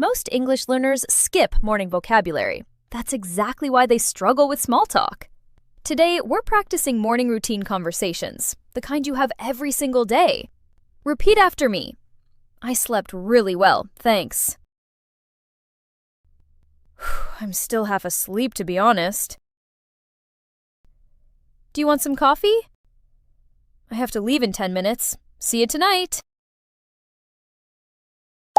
Most English learners skip morning vocabulary. That's exactly why they struggle with small talk. Today, we're practicing morning routine conversations, the kind you have every single day. Repeat after me. I slept really well, thanks. I'm still half asleep, to be honest. Do you want some coffee? I have to leave in 10 minutes. See you tonight.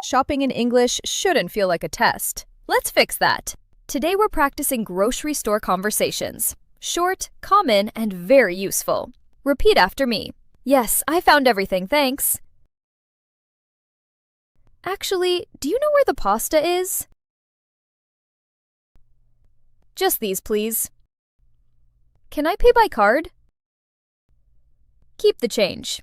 Shopping in English shouldn't feel like a test. Let's fix that. Today we're practicing grocery store conversations. Short, common, and very useful. Repeat after me. Yes, I found everything, thanks. Actually, do you know where the pasta is? Just these, please. Can I pay by card? Keep the change.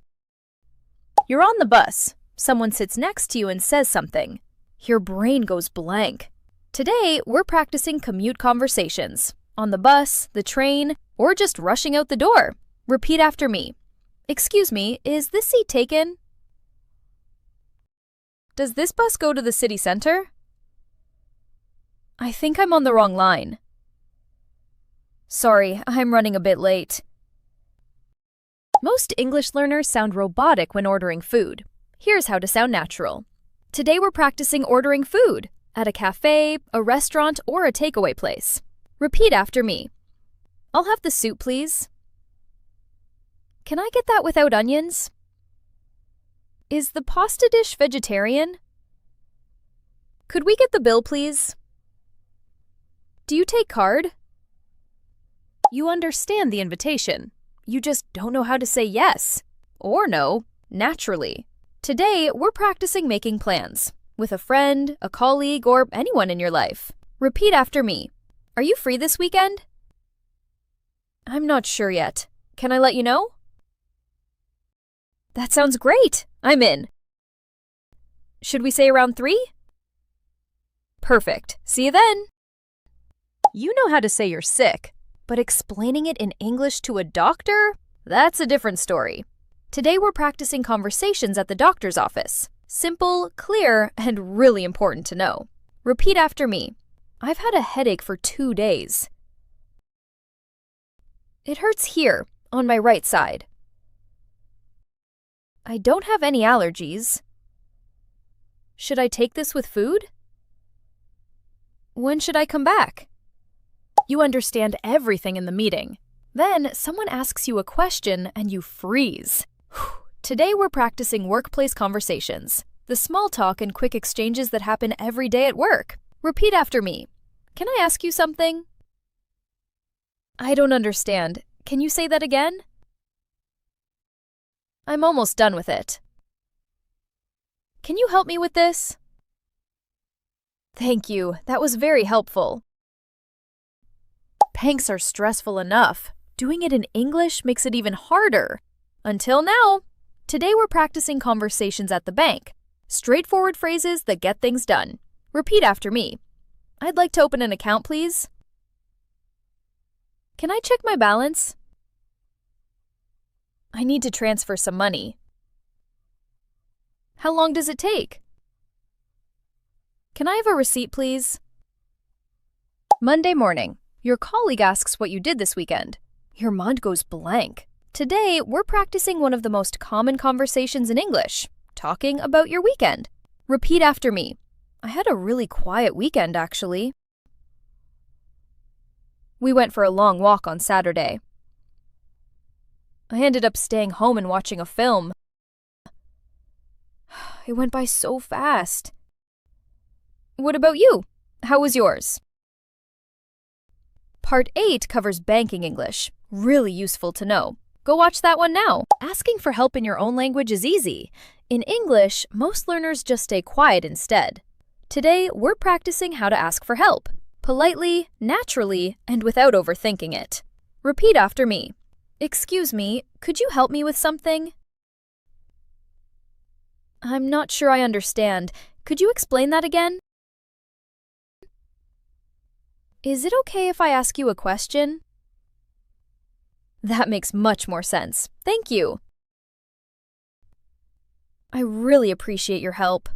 You're on the bus. Someone sits next to you and says something. Your brain goes blank. Today, we're practicing commute conversations. On the bus, the train, or just rushing out the door. Repeat after me. Excuse me, is this seat taken? Does this bus go to the city center? I think I'm on the wrong line. Sorry, I'm running a bit late. Most English learners sound robotic when ordering food. Here's how to sound natural. Today we're practicing ordering food at a cafe, a restaurant, or a takeaway place. Repeat after me. I'll have the soup, please. Can I get that without onions? Is the pasta dish vegetarian? Could we get the bill, please? Do you take card? You understand the invitation. You just don't know how to say yes or no naturally. Today, we're practicing making plans with a friend, a colleague, or anyone in your life. Repeat after me. Are you free this weekend? I'm not sure yet. Can I let you know? That sounds great. I'm in. Should we say around 3? Perfect. See you then. You know how to say you're sick, but explaining it in English to a doctor? That's a different story. Today we're practicing conversations at the doctor's office. Simple, clear, and really important to know. Repeat after me. I've had a headache for 2 days. It hurts here, on my right side. I don't have any allergies. Should I take this with food? When should I come back? You understand everything in the meeting. Then someone asks you a question and you freeze. Today we're practicing workplace conversations, the small talk and quick exchanges that happen every day at work. Repeat after me. Can I ask you something? I don't understand. Can you say that again? I'm almost done with it. Can you help me with this? Thank you. That was very helpful. Banks are stressful enough. Doing it in English makes it even harder. Until now. Today we're practicing conversations at the bank. Straightforward phrases that get things done. Repeat after me. I'd like to open an account, please. Can I check my balance? I need to transfer some money. How long does it take? Can I have a receipt, please? Monday morning. Your colleague asks what you did this weekend. Your mind goes blank. Today, we're practicing one of the most common conversations in English, talking about your weekend. Repeat after me. I had a really quiet weekend, actually. We went for a long walk on Saturday. I ended up staying home and watching a film. It went by so fast. What about you? How was yours? Part 8 covers banking English. Really useful to know. Go watch that one now. Asking for help in your own language is easy. In English, most learners just stay quiet instead. Today, we're practicing how to ask for help. Politely, naturally, and without overthinking it. Repeat after me. Excuse me, could you help me with something? I'm not sure I understand. Could you explain that again? Is it okay if I ask you a question? That makes much more sense. Thank you. I really appreciate your help.